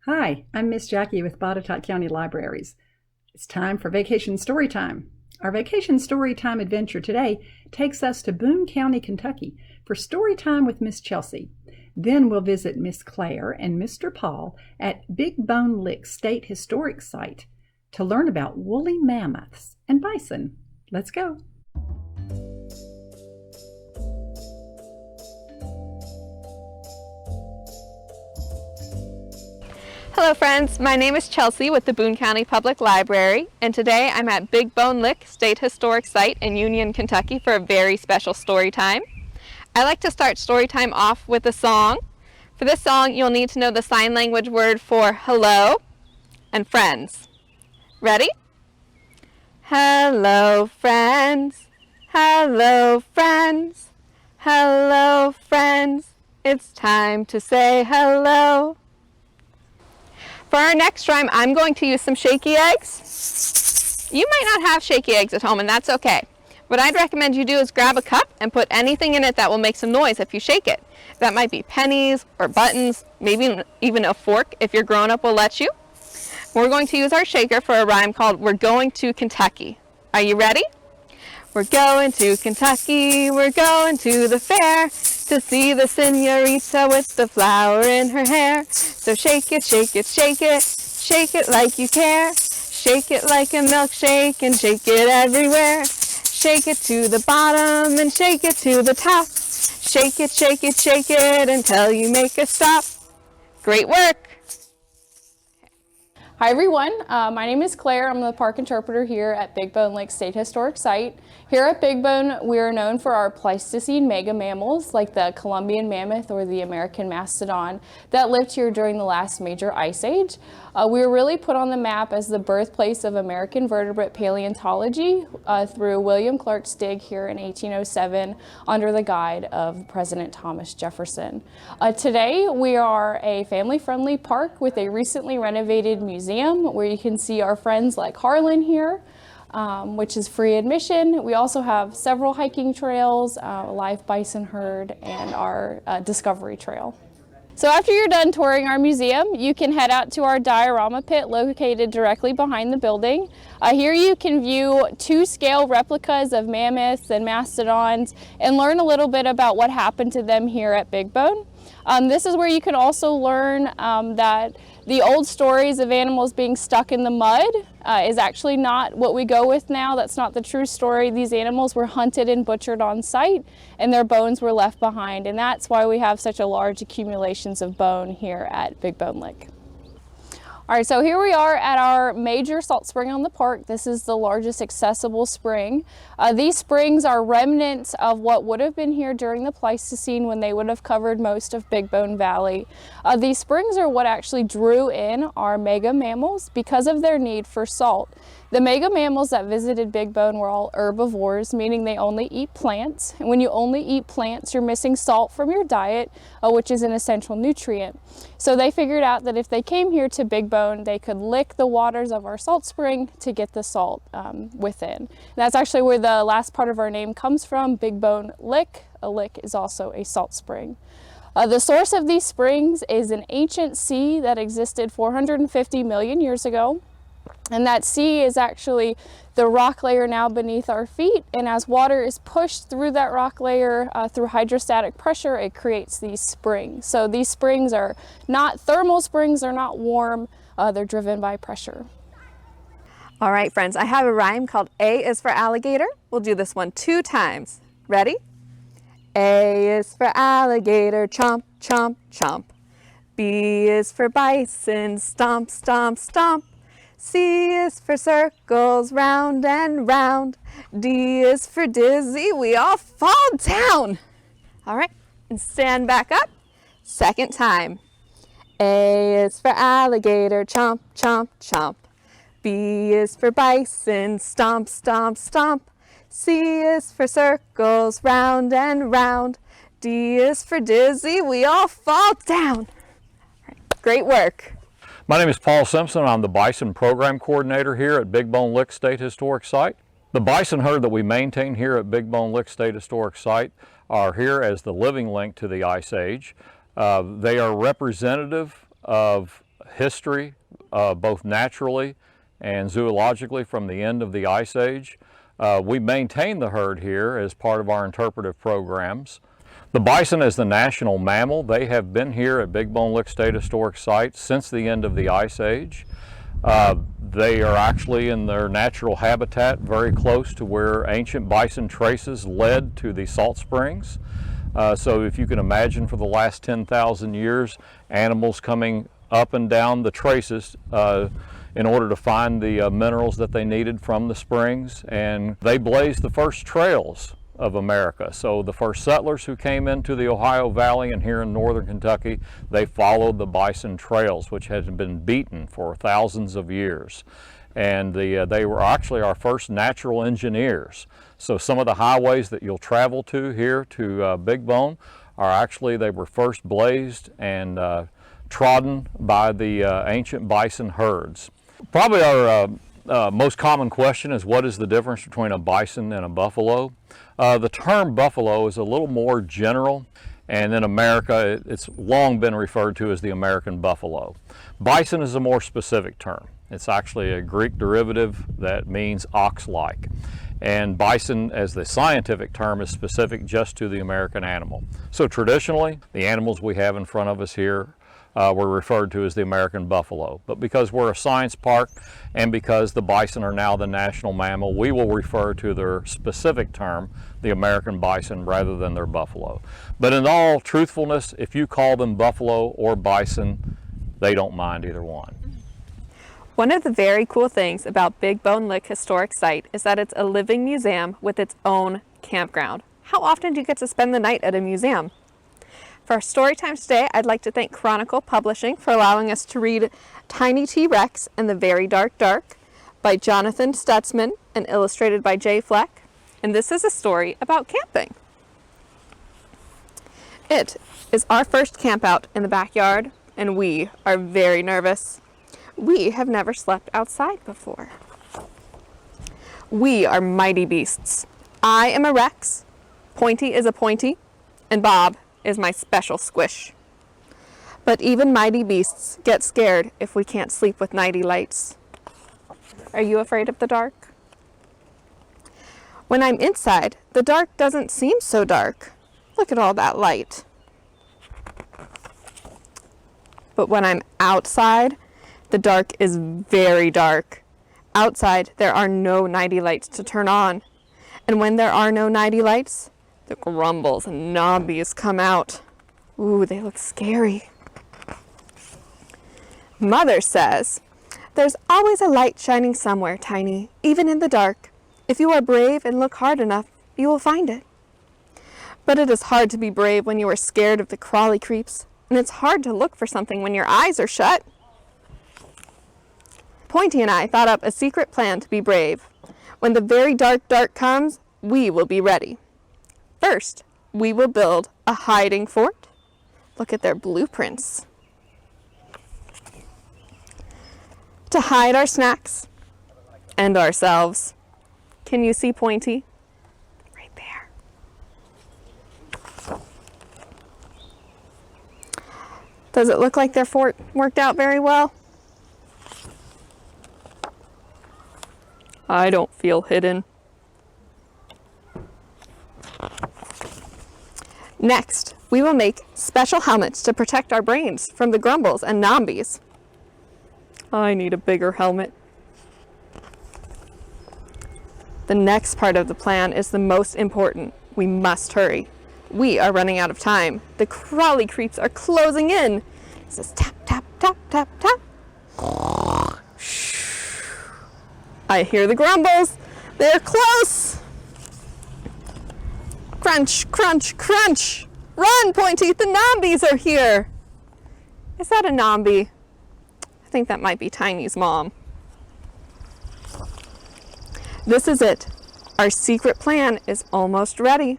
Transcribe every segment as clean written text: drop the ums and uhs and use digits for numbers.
Hi, I'm Miss Jackie with Botetourt County Libraries. It's time for Vacation Storytime. Our Vacation Storytime adventure today takes us to Boone County, Kentucky for Storytime with Miss Chelsea. Then we'll visit Miss Claire and Mr. Paul at Big Bone Lick State Historic Site to learn about woolly mammoths and bison. Let's go. Hello friends, my name is Chelsea with the Boone County Public Library, and today I'm at Big Bone Lick State Historic Site in Union, Kentucky for a very special story time. I like to start story time off with a song. For this song, you'll need to know the sign language word for hello and friends. Ready? Hello friends, hello friends, hello friends, it's time to say hello. For our next rhyme, I'm going to use some shaky eggs. You might not have shaky eggs at home, and that's okay. What I'd recommend you do is grab a cup and put anything in it that will make some noise if you shake it. That might be pennies or buttons, maybe even a fork if your grown-up will let you. We're going to use our shaker for a rhyme called We're Going to Kentucky. Are you ready? We're going to Kentucky, we're going to the fair to see the señorita with the flower in her hair. So shake it, shake it, shake it, shake it like you care. Shake it like a milkshake and shake it everywhere. Shake it to the bottom and shake it to the top. Shake it, shake it, shake it until you make a stop. Great work! Hi everyone, my name is Claire. I'm the park interpreter here at Big Bone Lick State Historic Site. Here at Big Bone, we are known for our Pleistocene mega mammals like the Columbian mammoth or the American mastodon that lived here during the last major ice age. We were really put on the map as the birthplace of American vertebrate paleontology through William Clark's dig here in 1807 under the guide of President Thomas Jefferson. Today we are a family-friendly park with a recently renovated museum where you can see our friends like Harlan here, which is free admission. We also have several hiking trails, a live bison herd, and our Discovery Trail. So after you're done touring our museum, you can head out to our Diorama Pit located directly behind the building. Here you can view 2-scale replicas of mammoths and mastodons and learn a little bit about what happened to them here at Big Bone. This is where you can also learn that the old stories of animals being stuck in the mud is actually not what we go with now. That's not the true story. These animals were hunted and butchered on site and their bones were left behind, and that's why we have such a large accumulations of bone here at Big Bone Lick. All right, so here we are at our major salt spring on the park. This is the largest accessible spring. These springs are remnants of what would have been here during the Pleistocene when they would have covered most of Big Bone Valley. These springs are what actually drew in our mega mammals because of their need for salt. The mega mammals that visited Big Bone were all herbivores, meaning they only eat plants. And when you only eat plants, you're missing salt from your diet, which is an essential nutrient. So they figured out that if they came here to Big Bone, they could lick the waters of our salt spring to get the salt within. And that's actually where the last part of our name comes from, Big Bone Lick. A lick is also a salt spring. The source of these springs is an ancient sea that existed 450 million years ago. And that sea is actually the rock layer now beneath our feet, and as water is pushed through that rock layer through hydrostatic pressure, it creates these springs. So these springs are not thermal springs, they're not warm, they're driven by pressure. All right friends, I have a rhyme called A is for alligator. We'll do this one 2 times. Ready? A is for alligator, chomp, chomp, chomp. B is for bison, stomp, stomp, stomp. C is for circles, round and round. D is for dizzy, we all fall down. All right, and stand back up. 2nd time. A is for alligator, chomp, chomp, chomp. B is for bison, stomp, stomp, stomp. C is for circles, round and round. D is for dizzy, we all fall down. All right, great work. My name is Paul Simpson. I'm the Bison Program Coordinator here at Big Bone Lick State Historic Site. The bison herd that we maintain here at Big Bone Lick State Historic Site are here as the living link to the Ice Age. They are representative of history, both naturally and zoologically from the end of the Ice Age. We maintain the herd here as part of our interpretive programs. The bison is the national mammal. They have been here at Big Bone Lick State Historic Site since the end of the Ice Age. They are actually in their natural habitat very close to where ancient bison traces led to the salt springs. So if you can imagine, for the last 10,000 years, animals coming up and down the traces in order to find the minerals that they needed from the springs, and they blazed the first trails of America. So the first settlers who came into the Ohio Valley and here in northern Kentucky, they followed the bison trails, which had been beaten for thousands of years. And they were actually our first natural engineers. So some of the highways that you'll travel to here to Big Bone are actually, they were first blazed and trodden by the ancient bison herds. Probably our most common question is, what is the difference between a bison and a buffalo? The term buffalo is a little more general, and in America it's long been referred to as the American buffalo. Bison is a more specific term. It's actually a Greek derivative that means ox-like. And bison, as the scientific term, is specific just to the American animal. So traditionally, the animals we have in front of us here were referred to as the American buffalo. But because we're a science park and because the bison are now the national mammal, we will refer to their specific term, the American bison, rather than their buffalo. But in all truthfulness, if you call them buffalo or bison, they don't mind either one. One of the very cool things about Big Bone Lick Historic Site is that it's a living museum with its own campground. How often do you get to spend the night at a museum? For our story time today, I'd like to thank Chronicle Publishing for allowing us to read Tiny T-Rex and the Very Dark Dark by Jonathan Stutzman and illustrated by Jay Fleck. And this is a story about camping. It is our first camp out in the backyard, and we are very nervous. We have never slept outside before. We are mighty beasts. I am a Rex, Pointy is a Pointy, and Bob is my special squish. But even mighty beasts get scared if we can't sleep with nighty lights. Are you afraid of the dark? When I'm inside, the dark doesn't seem so dark. Look at all that light. But when I'm outside, the dark is very dark. Outside, there are no nighty lights to turn on. And when there are no nighty lights, the grumbles and knobbies come out. Ooh, they look scary. Mother says, "There's always a light shining somewhere, Tiny, even in the dark. If you are brave and look hard enough, you will find it." But it is hard to be brave when you are scared of the crawly creeps, and it's hard to look for something when your eyes are shut. Pointy and I thought up a secret plan to be brave. When the very dark dark comes, we will be ready. First, we will build a hiding fort. Look at their blueprints. To hide our snacks and ourselves. Can you see Pointy? Right there. Does it look like their fort worked out very well? I don't feel hidden. Next, we will make special helmets to protect our brains from the grumbles and nombies. I need a bigger helmet. The next part of the plan is the most important. We must hurry. We are running out of time. The crawly creeps are closing in. It says tap, tap, tap, tap, tap. I hear the grumbles. They're close. Crunch, crunch, crunch. Run, Pointy, the nombies are here. Is that a nombi? I think that might be Tiny's mom. This is it. Our secret plan is almost ready.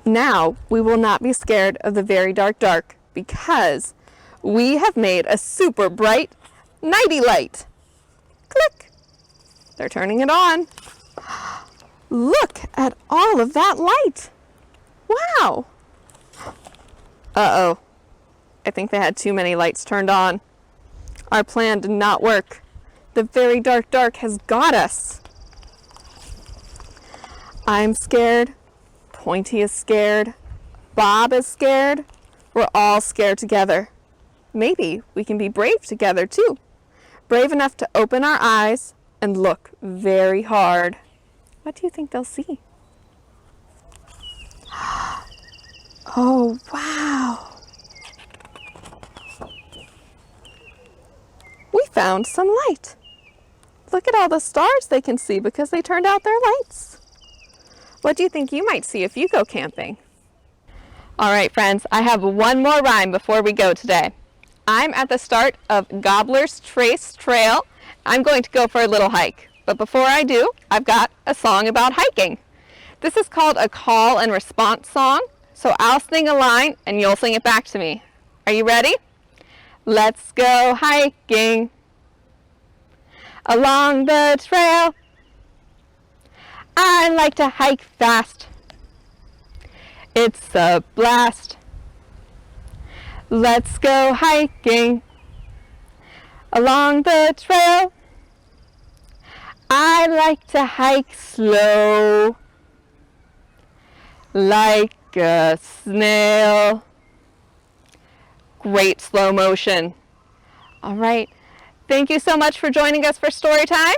Now we will not be scared of the very dark dark because we have made a super bright nighty light. Click. They're turning it on. Look at all of that light. Wow. Uh-oh. I think they had too many lights turned on. Our plan did not work. The very dark has got us. I'm scared. Pointy is scared. Bob is scared. We're all scared together. Maybe we can be brave together too. Brave enough to open our eyes and look very hard. What do you think they'll see? Oh, wow. We found some light. Look at all the stars they can see because they turned out their lights. What do you think you might see if you go camping? All right, friends, I have one more rhyme before we go today. I'm at the start of Gobbler's Trace Trail. I'm going to go for a little hike. But before I do, I've got a song about hiking. This is called a call and response song. So I'll sing a line and you'll sing it back to me. Are you ready? Let's go hiking along the trail. I like to hike fast. It's a blast. Let's go hiking along the trail. I like to hike slow, like a snail. Great slow motion. All right. Thank you so much for joining us for Storytime.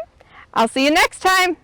I'll see you next time.